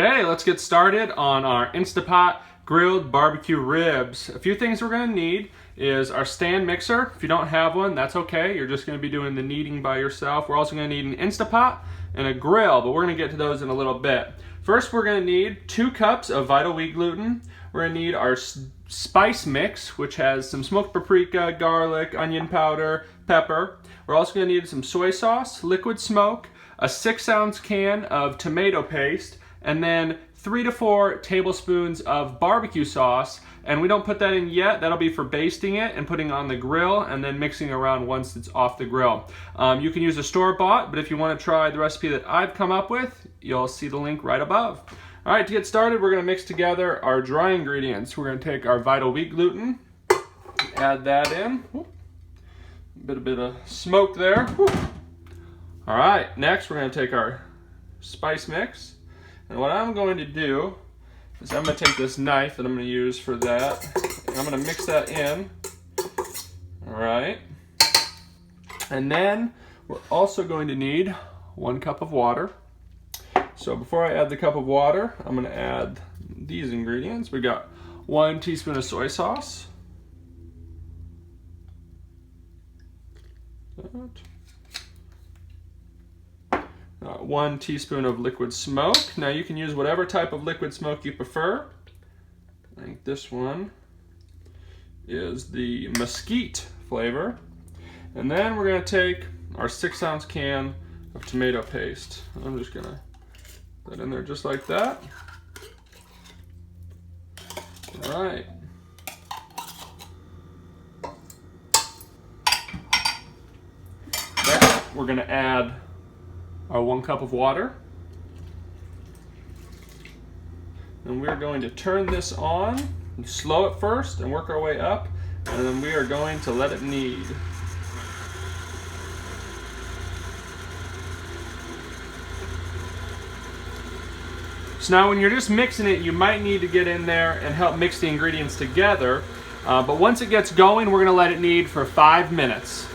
Okay, let's get started on our InstantPot grilled barbecue ribs. A few things we're going to need is our stand mixer. If you don't have one, that's okay. You're just going to be doing the kneading by yourself. We're also going to need an InstantPot and a grill, but we're going to get to those in a little bit. First, we're going to need 2 cups of Vital wheat gluten. We're going to need our spice mix, which has some smoked paprika, garlic, onion powder, pepper. We're also going to need some soy sauce, liquid smoke, a 6-ounce can of tomato paste, and then 3 to 4 tablespoons of barbecue sauce. And we don't put that in yet. That'll be for basting it and putting it on the grill and then mixing around once it's off the grill. You can use a store-bought, but if you want to try the recipe that I've come up with, you'll see the link right above. All right, to get started, we're going to mix together our dry ingredients. We're going to take our Vital wheat gluten, add that in. A bit of smoke there. All right, next we're going to take our spice mix. And what I'm going to do is I'm going to take this knife that I'm going to use for that, and I'm going to mix that in. All right. And then we're also going to need 1 cup of water. So before I add the cup of water, I'm going to add these ingredients. We got 1 teaspoon of soy sauce. 1 teaspoon of liquid smoke. Now you can use whatever type of liquid smoke you prefer. I think this one is the mesquite flavor. And then we're going to take our 6-ounce can of tomato paste. I'm just going to put that in there just like that. All right. Next, we're going to add our 1 cup of water. And we're going to turn this on, slow it first, and work our way up. And then we are going to let it knead. So now when you're just mixing it, you might need to get in there and help mix the ingredients together. But once it gets going, we're going to let it knead for 5 minutes.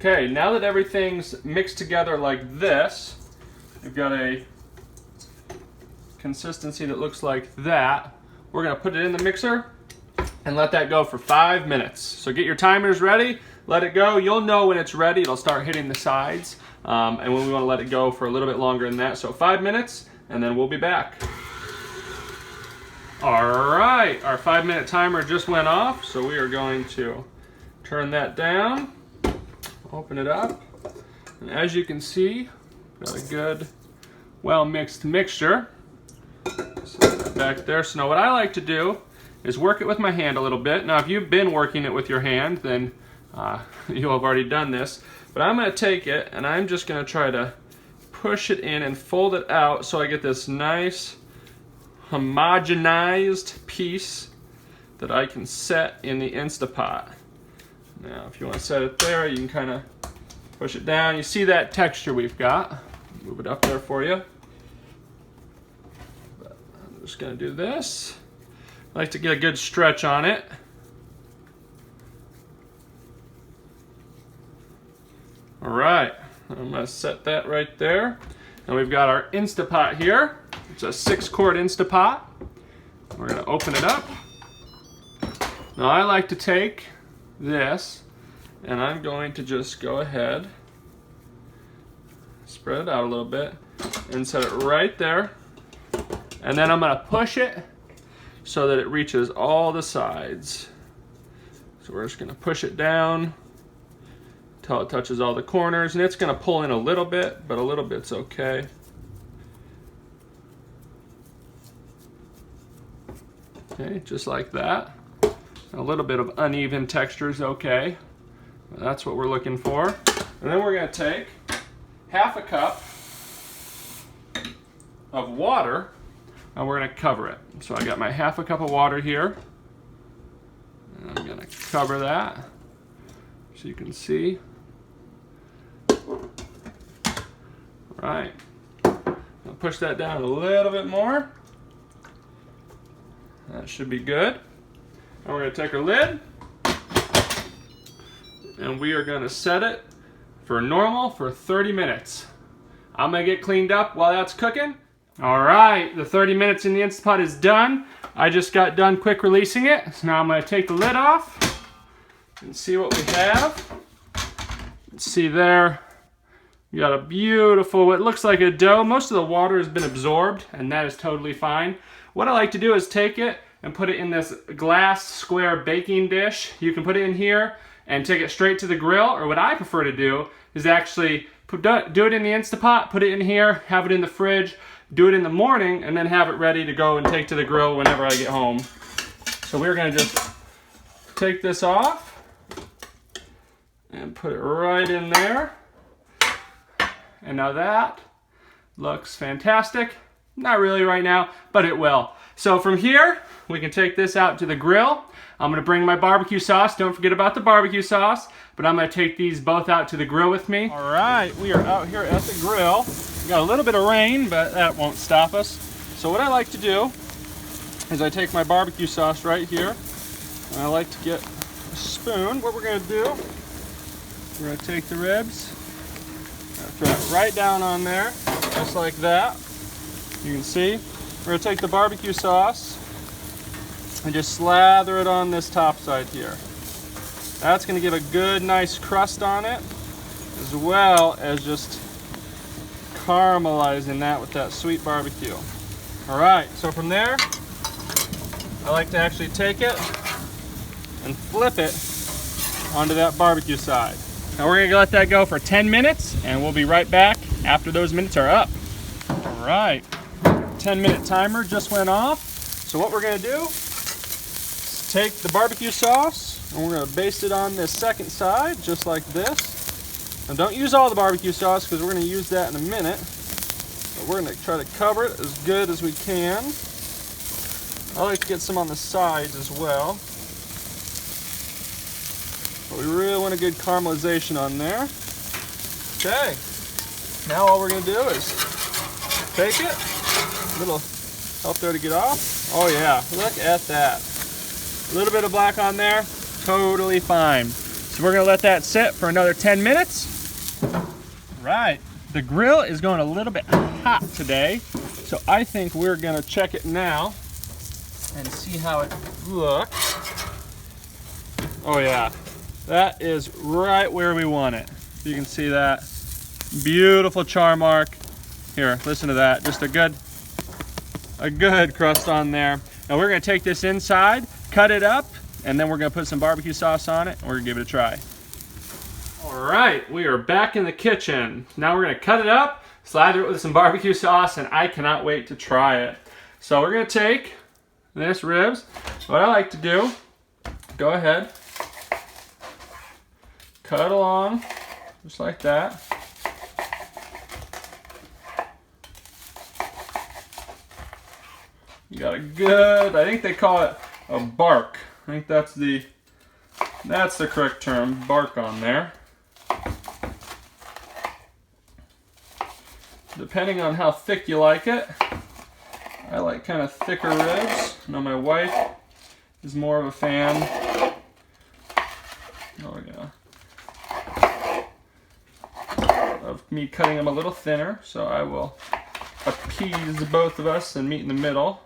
Okay, now that everything's mixed together like this, we've got a consistency that looks like that. We're going to put it in the mixer and let that go for 5 minutes. So get your timers ready, let it go. You'll know when it's ready. It'll start hitting the sides. And when we want to let it go for a little bit longer than that. So 5 minutes, and then we'll be back. All right, our 5-minute timer just went off, so we are going to turn that down. Open it up, and as you can see, got a good, well-mixed mixture. Set that back there. So now what I like to do is work it with my hand a little bit. Now if you've been working it with your hand, then you'll have already done this. But I'm going to take it, and I'm just going to try to push it in and fold it out so I get this nice homogenized piece that I can set in the InstantPot. Now, if you want to set it there, you can kind of push it down. You see that texture we've got. Move it up there for you. But I'm just going to do this. I like to get a good stretch on it. All right, I'm going to set that right there. And we've got our InstantPot here. It's a 6-quart InstantPot. We're going to open it up. Now, I like to take this, and I'm going to just go ahead, spread it out a little bit, and set it right there. And then I'm going to push it so that it reaches all the sides. So we're just going to push it down until it touches all the corners, and it's going to pull in a little bit, but a little bit's okay. Okay, just like that. A little bit of uneven texture is okay. That's what we're looking for. And then we're going to take half a cup of water and we're gonna cover it. So I got my half a cup of water here. And I'm gonna cover that so you can see. Right. I'll push that down a little bit more. That should be good. And we're gonna take our lid and we are gonna set it for normal for 30 minutes. I'm gonna get cleaned up while that's cooking. All right, the 30 minutes in the Instapot is done. I just got done quick releasing it. So now I'm gonna take the lid off and see what we have. Let's see there. You got a beautiful, what looks like a dough. Most of the water has been absorbed, and that is totally fine. What I like to do is take it and put it in this glass square baking dish. You can put it in here and take it straight to the grill, or what I prefer to do is actually do it in the Instapot, put it in here, have it in the fridge, do it in the morning, and then have it ready to go and take to the grill whenever I get home. So we're gonna just take this off and put it right in there. And now that looks fantastic. Not really right now, but it will. So from here, we can take this out to the grill. I'm gonna bring my barbecue sauce. Don't forget about the barbecue sauce, but I'm gonna take these both out to the grill with me. All right, we are out here at the grill. We got a little bit of rain, but that won't stop us. So what I like to do is I take my barbecue sauce right here, and I like to get a spoon. What we're gonna do, we're gonna take the ribs, throw it right down on there, just like that. You can see. We're gonna take the barbecue sauce and just slather it on this top side here. That's gonna give a good, nice crust on it, as well as just caramelizing that with that sweet barbecue. All right, so from there, I like to actually take it and flip it onto that barbecue side. Now we're gonna let that go for 10 minutes, and we'll be right back after those minutes are up. All right, 10-minute timer just went off. So what we're gonna do is take the barbecue sauce, and we're gonna baste it on this second side, just like this. And don't use all the barbecue sauce, because we're gonna use that in a minute. But we're gonna try to cover it as good as we can. I like to get some on the sides as well. But we really want a good caramelization on there. Okay, now all we're gonna do is take it. A little help there to get off. Oh yeah, look at that. A little bit of black on there, totally fine. So we're gonna let that sit for another 10 minutes. Right, the grill is going a little bit hot today, so I think we're gonna check it now and see how it looks. Oh yeah. That is right where we want it. You can see that beautiful char mark. Here, listen to that. Just a good crust on there. Now we're gonna take this inside, cut it up, and then we're gonna put some barbecue sauce on it, and we're gonna give it a try. All right, we are back in the kitchen. Now we're gonna cut it up, slather it with some barbecue sauce, and I cannot wait to try it. So we're gonna take this ribs. What I like to do, go ahead, cut along, just like that. You got a good, I think they call it a bark. I think that's the correct term, bark on there. Depending on how thick you like it. I like kind of thicker ribs. I know my wife is more of a fan. Oh yeah. Of me cutting them a little thinner, so I will appease both of us and meet in the middle.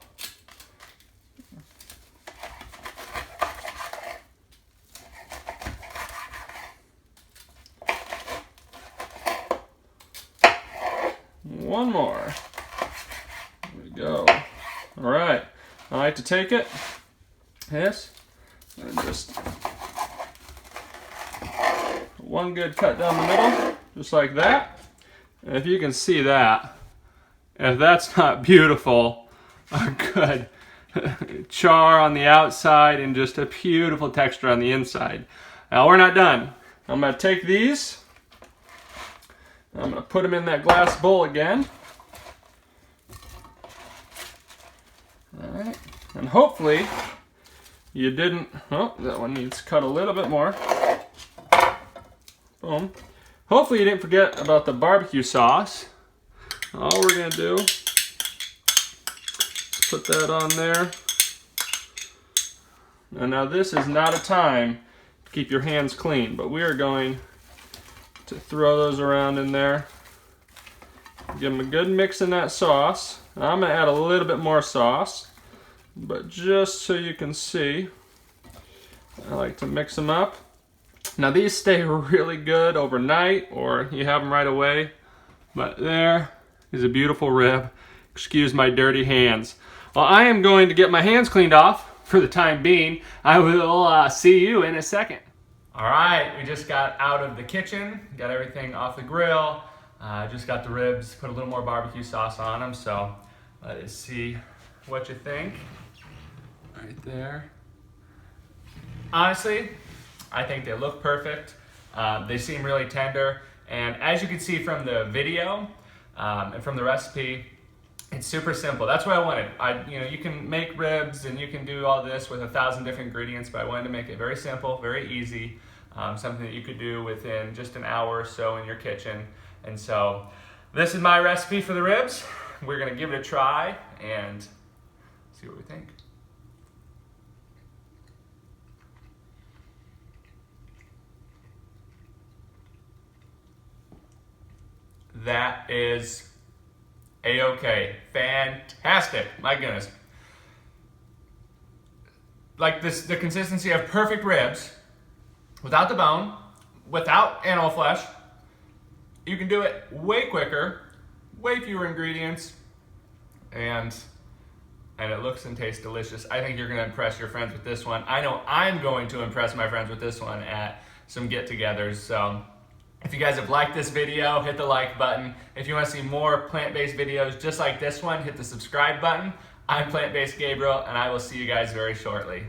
One more. There we go. All right. I like to take it, this, and just one good cut down the middle, just like that. And if you can see that, if that's not beautiful, a good char on the outside and just a beautiful texture on the inside. Now we're not done. I'm going to take these, I'm going to put them in that glass bowl again. All right, and hopefully you didn't, oh, that one needs cut a little bit more. Boom. Hopefully you didn't forget about the barbecue sauce. All we're gonna do is put that on there. And now this is not a time to keep your hands clean, but we are going to throw those around in there. Give them a good mix in that sauce. I'm gonna add a little bit more sauce, but just so you can see, I like to mix them up. Now these stay really good overnight, or you have them right away, but there is a beautiful rib. Excuse my dirty hands. Well, I am going to get my hands cleaned off for the time being. I will see you in a second. All right, we just got out of the kitchen, got everything off the grill. Just got the ribs, put a little more barbecue sauce on them, so let's see what you think. Right there. Honestly, I think they look perfect. They seem really tender, and as you can see from the video and from the recipe, it's super simple. That's what I wanted. You can make ribs and you can do all this with 1,000 different ingredients, but I wanted to make it very simple, very easy, something that you could do within just an hour or so in your kitchen. And so this is my recipe for the ribs. We're gonna give it a try and see what we think. That is A-okay. Fantastic. My goodness. Like this, the consistency of perfect ribs, without the bone, without animal flesh. You can do it way quicker, way fewer ingredients, and it looks and tastes delicious. I think you're gonna impress your friends with this one. I know I'm going to impress my friends with this one at some get-togethers. So if you guys have liked this video, hit the like button. If you wanna see more plant-based videos just like this one, hit the subscribe button. I'm Plant-Based Gabriel, and I will see you guys very shortly.